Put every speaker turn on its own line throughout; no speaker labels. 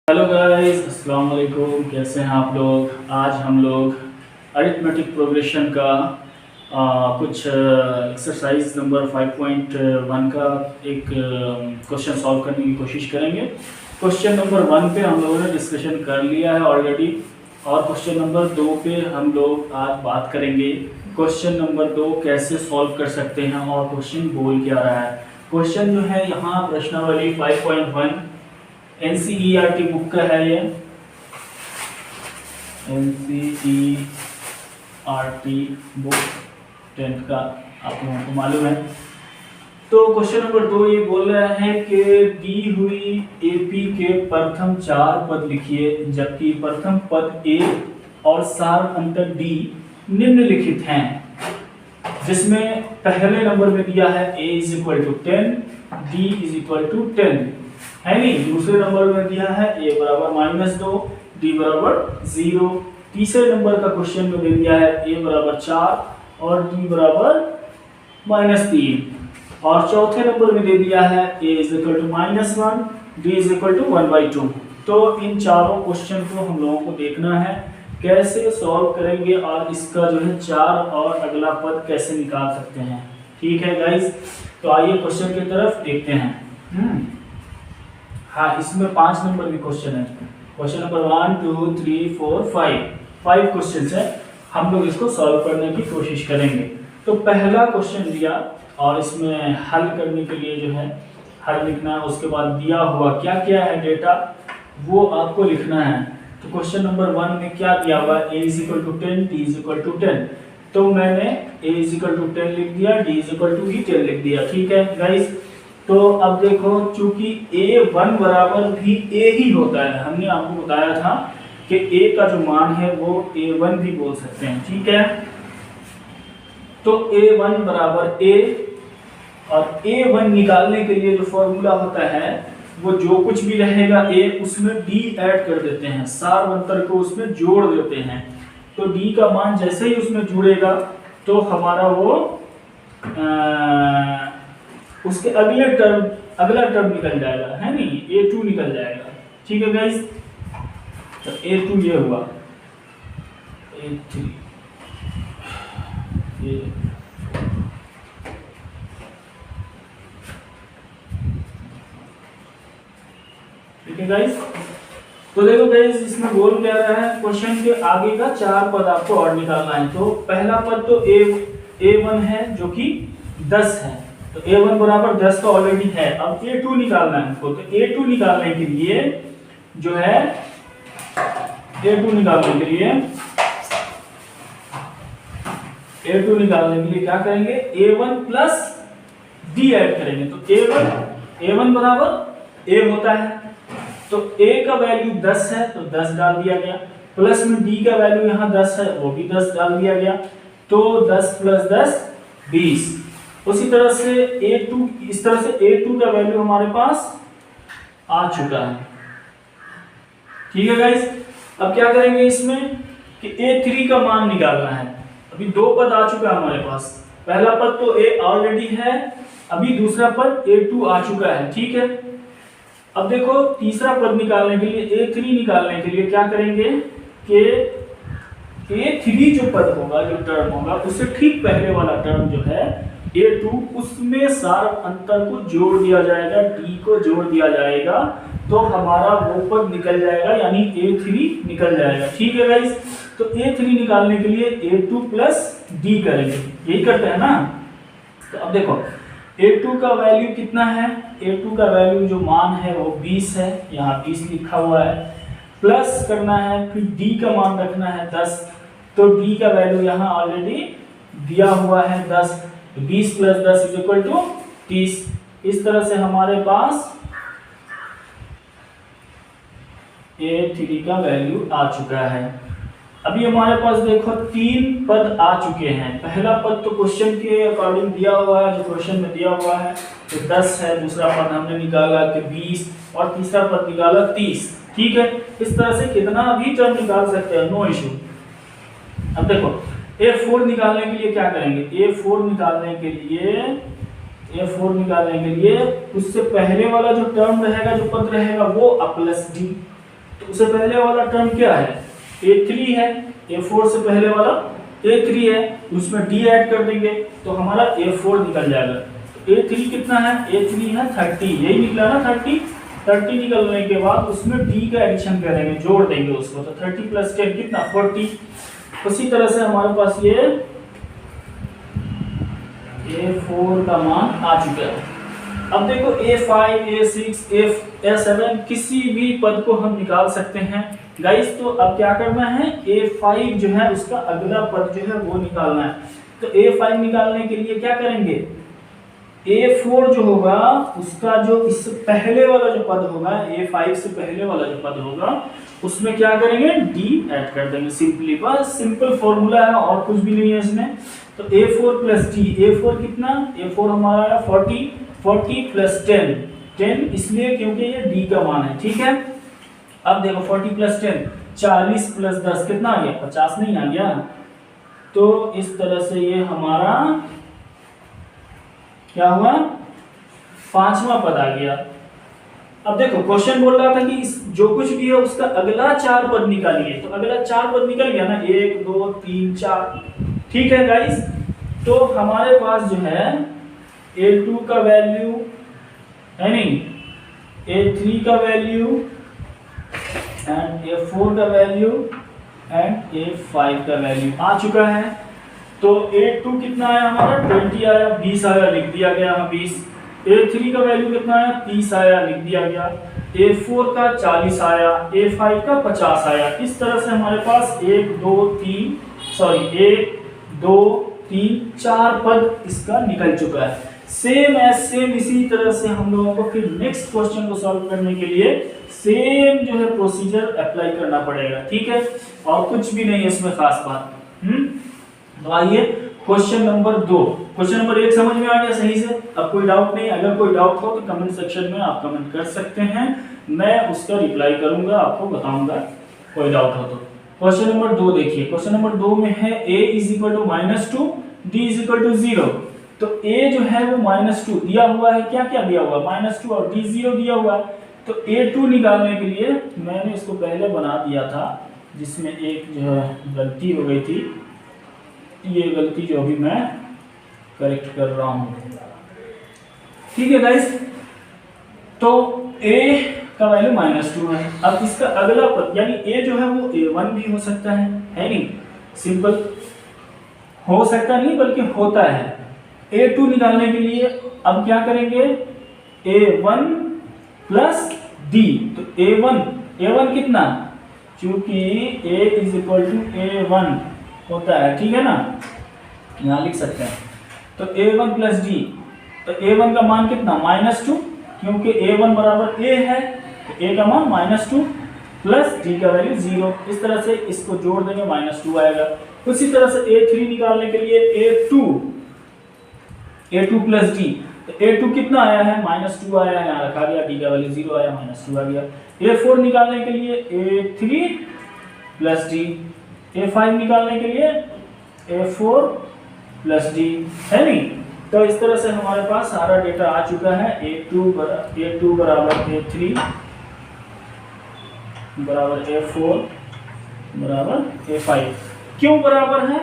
Hello guys, अस्सलाम वालेकुम। कैसे हैं आप लोग? आज हम लोग अरिथमेटिक प्रोग्रेशन का कुछ एक्सरसाइज नंबर 5.1 का एक क्वेश्चन सॉल्व करने की कोशिश करेंगे। क्वेश्चन नंबर 1 पे हम लोगों ने डिस्कशन कर लिया है ऑलरेडी, और क्वेश्चन नंबर 2 पे हम लोग आज बात करेंगे। क्वेश्चन नंबर 2 कैसे सॉल्व कर सकते हैं और क्वेश्चन बोल क्या रहा है। क्वेश्चन जो है यहाँ प्रश्नावली 5.1 NCERT बुक का है। ये NCERT बुक 10th का आप लोगों को मालूम है। तो क्वेश्चन नंबर 2 ये बोल रहा है कि दी हुई AP के प्रथम 4 पद लिखिए, जबकि प्रथम पद A और सार अंतर D निम्नलिखित हैं, जिसमें पहले नंबर में दिया है A = 10, D = 10 है नहीं। दूसरे नंबर में दिया है A = -2, D = 0। तीसरे नंबर का क्वेश्चन में दे दिया है A = 4 और D = -3, और चौथे नंबर में दे दिया है A = -1, D = 1/2। तो इन चारों क्वेश्चन को हम लोगों को देखना है कैसे सॉल्व करेंगे, और इसका जो है 4 और अगला पद कैसे निकाल सकते हैं। ठीक है गाइस, तो आइए क्वेश्चन की तरफ देखते हैं। हाँ, इसमें 5 नंबर भी क्वेश्चन है। क्वेश्चन नंबर 1 2 3 4 5 क्वेश्चन है। हम लोग इसको सॉल्व करने की कोशिश करेंगे। तो पहला क्वेश्चन दिया, और इसमें हल करने के लिए जो है हल लिखना है। उसके बाद दिया हुआ क्या क्या है डेटा, वो आपको लिखना है। तो क्वेश्चन नंबर 1 में क्या दिया हुआ है, A = 10, D = 10। तो मैंने A = 10 लिख दिया, D = 10 लिख दिया। ठीक है गाइस, तो अब देखो, चूंकि A1 बराबर भी A ही होता है, हमने आपको बताया था कि A का जो मान है वो A1 भी बोल सकते हैं। ठीक है, तो A1 बराबर A, और A1 निकालने के लिए जो फॉर्मूला होता है वो जो कुछ भी रहेगा A उसमें D ऐड कर देते हैं, सार अंतर को उसमें जोड़ देते हैं। तो D का मान जैसे ही उसमें जुड़ेगा तो हमारा वो उसके अगला टर्म निकल जाएगा, है नहीं, A2 निकल जाएगा। ठीक है गाइस, तो A2 ये हुआ, A3 ये ठीक है गाइस। तो देखो गाइस, इसमें बोल क्या रहा है, क्वेश्चन के आगे का 4 पद आपको और निकालना है। तो पहला पद तो A1 है जो कि 10 है, तो A1 बराबर 10 तो ऑलरेडी है। अब A2 निकालना है हमको। तो A2 निकालने के लिए जो है A2 निकालने के लिए क्या करेंगे, A1 प्लस D ऐड करेंगे। तो A1 बराबर A होता है, तो A का वैल्यू 10 है तो 10 डाल दिया गया, प्लस में D का वैल्यू यहाँ 10 है, वो भी 10 डाल दिया गया। तो 10 + 10 20। उसी तरह से A2, इस तरह से A2 का वैल्यू हमारे पास आ चुका है। ठीक है गाइस, अब क्या करेंगे इसमें कि A3 का मान निकालना है। अभी 2 पद आ चुका है हमारे पास, पहला पद तो A ऑलरेडी है, अभी दूसरा पद A2 आ चुका है। ठीक है, अब देखो तीसरा पद निकालने के लिए, A3 निकालने के लिए क्या करेंगे कि A3 जो पद होगा, जो टर्म होगा, उससे ठीक पहले वाला टर्म जो है A2, उसमें सार अंतर को जोड़ दिया जाएगा, D को जोड़ दिया जाएगा, तो हमारा वो पद निकल जाएगा, यानी A3 निकल जाएगा। ठीक है गाइस, तो A3 निकालने के लिए A2 + D करेंगे, यही करते हैं ना। तो अब देखो A2 का वैल्यू कितना है, A2 का वैल्यू जो मान है वो 20 है, यहाँ 20 लिखा हुआ है, प्लस करना है, फिर D का मान रखना है 10। तो D का वैल्यू यहाँ ऑलरेडी दिया हुआ है 10, 20 + 10 = 30। इस तरह से हमारे पास A3 का वैल्यू आ चुका है। अभी हमारे पास देखो 3 पद आ चुके हैं। पहला पद तो क्वेश्चन के अकॉर्डिंग दिया हुआ है, जो क्वेश्चन में दिया हुआ है तो 10 है, दूसरा पद हमने निकाला कि 20, और तीसरा पद निकाला 30। ठीक है, इस तरह से कितना भी टर्म निकाल सकते हैं, नो इशू। अब देखो A4 निकालने के लिए क्या करेंगे, A4 निकालने के लिए उससे पहले वाला जो टर्म रहेगा, जो पद रहेगा, वो A + D तो उससे पहले वाला टर्म क्या है, A3 है, A4 से पहले वाला A3 है, उसमें D ऐड कर देंगे तो हमारा A4 निकल जाएगा। तो A3 कितना है, A3 है 30, यही निकला ना 30 निकलने के बाद उसमें D का एडिशन करेंगे, जोड़ देंगे उसको, तो 30 + 10 कितना 40। उसी तरह से हमारे पास ये A4 का मान आ चुका है। अब देखो A5, A6, A7 किसी भी पद को हम निकाल सकते हैं गाइस। तो अब क्या करना है, A5 जो है उसका अगला पद जो है वो निकालना है। तो A5 निकालने के लिए क्या करेंगे, A4 जो होगा उसका जो इससे पहले वाला जो पद होगा, A5 से पहले वाला जो पद होगा उसमें क्या करेंगे, D ऐड कर देंगे सिंपली। बस सिंपल फॉर्मूला है और कुछ भी नहीं है इसमें। तो A4 + D, A4 कितना, A4 हमारा है 40 + 10 इसलिए क्योंकि ये D का मान है, ठीक है। अब देखो 40 + 10 40 + 10 कितना आ गया, 50 नहीं आ गया। तो इस तरह से ये हमारा क्या हुआ, 5वां पद आ गया। अब देखो क्वेश्चन बोल रहा था कि जो कुछ भी है उसका अगला 4 पद निकालिए, तो अगला 4 पद निकल गया ना, 1 2 3 4, ठीक है गाइस। तो हमारे पास जो है A2 का वैल्यू है नहीं, A3 का वैल्यू एंड A4 का वैल्यू एंड A5 का वैल्यू आ चुका है। तो A2 कितना आया हमारा 20 आया, 20 आया, लिख दिया गया 20। A3 का वैल्यू कितना आया 30 आया, लिख दिया गया। A4 का 40 आया, A5 का 50 आया। इस तरह से हमारे पास 1 2 3 4 पद इसका निकल चुका है। सेम इसी तरह से हम लोगों को फिर नेक्स्ट क्वेश्चन को सॉल्व करने के लिए सेम जो है प्रोसीजर अप्लाई करना पड़ेगा, ठीक है। और कुछ भी नहीं है इसमें खास बात। तो आइए क्वेश्चन नंबर 2। क्वेश्चन नंबर 1 समझ में आ गया सही से, अब कोई डाउट नहीं। अगर कोई डाउट हो तो कमेंट सेक्शन में आप कमेंट कर सकते हैं, मैं उसका रिप्लाई करूंगा, आपको बताऊंगा कोई डाउट हो तो। क्वेश्चन नंबर 2 देखिए, क्वेश्चन नंबर 2 में है a = -2 d = 0। तो a जो है वो -2 दिया हुआ है, क्या क्या दिया हुआ है, -2 और d 0 दिया हुआ है। तो A2 निकालने के लिए मैंने इसको पहले बना दिया था, जिसमें एक जो है गलती हो गई थी, ये गलती जो अभी मैं करेक्ट कर रहा हूँ, ठीक है गाइस। तो A का वैल्यू -2 है। अब इसका अगला पद यानी A जो है वो A1 भी हो सकता है नहीं, सिंपल हो सकता नहीं बल्कि होता है। A2 निकालने के लिए अब क्या करेंगे, A1 + D। तो A1 कितना, क्योंकि A = A1 होता है, ठीक है ना, यहाँ लिख सकते हैं। तो A1 + D, तो A1 का मान कितना -2, क्योंकि A1 = A है, तो A का मान -2 प्लस D का वैल्यू 0। इस तरह से इसको जोड़ देंगे, -2 आएगा। उसी तरह से A3 निकालने के लिए A2 + D, तो A2 कितना आया है -2 आया है, यहाँ रखा गया, D का वैल्यू 0 आया, -2 आ गया। A4 निकालने के लिए A3 + D, A5 निकालने के लिए A4 + D, है नहीं। तो इस तरह से हमारे पास सारा डेटा आ चुका है। A2 = A3 = A4 = A5। क्यों बराबर है,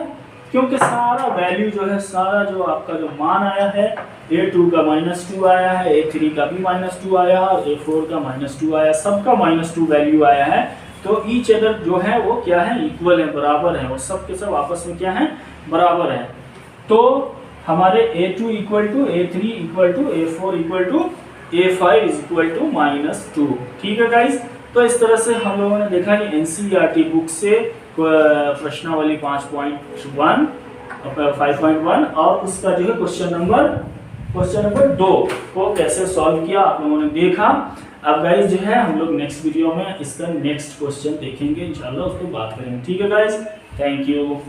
क्योंकि सारा वैल्यू जो है, सारा जो आपका जो मान आया है, A2 का -2 आया है, A3 का भी -2 आया और A4 का -2 आया, सबका -2 वैल्यू आया है। तो ईच अदर जो है वो क्या है, इक्वल है, बराबर है, और सब के सब आपस में क्या है, बराबर है। तो हमारे A2 = A3 = A4 = A5 = -2, ठीक है गाइस। तो इस तरह से हम लोगों ने देखा कि NCERT बुक से प्रश्नावली 5.1 और उसका जो है क्वेश्चन नंबर 2 को कैसे सॉल्व किया आप लोगों ने देखा। अब गाइस जो है हम लोग नेक्स्ट वीडियो में इसका नेक्स्ट क्वेश्चन देखेंगे, इंशाल्लाह उसको बात करेंगे, ठीक है गाइस। Thank you.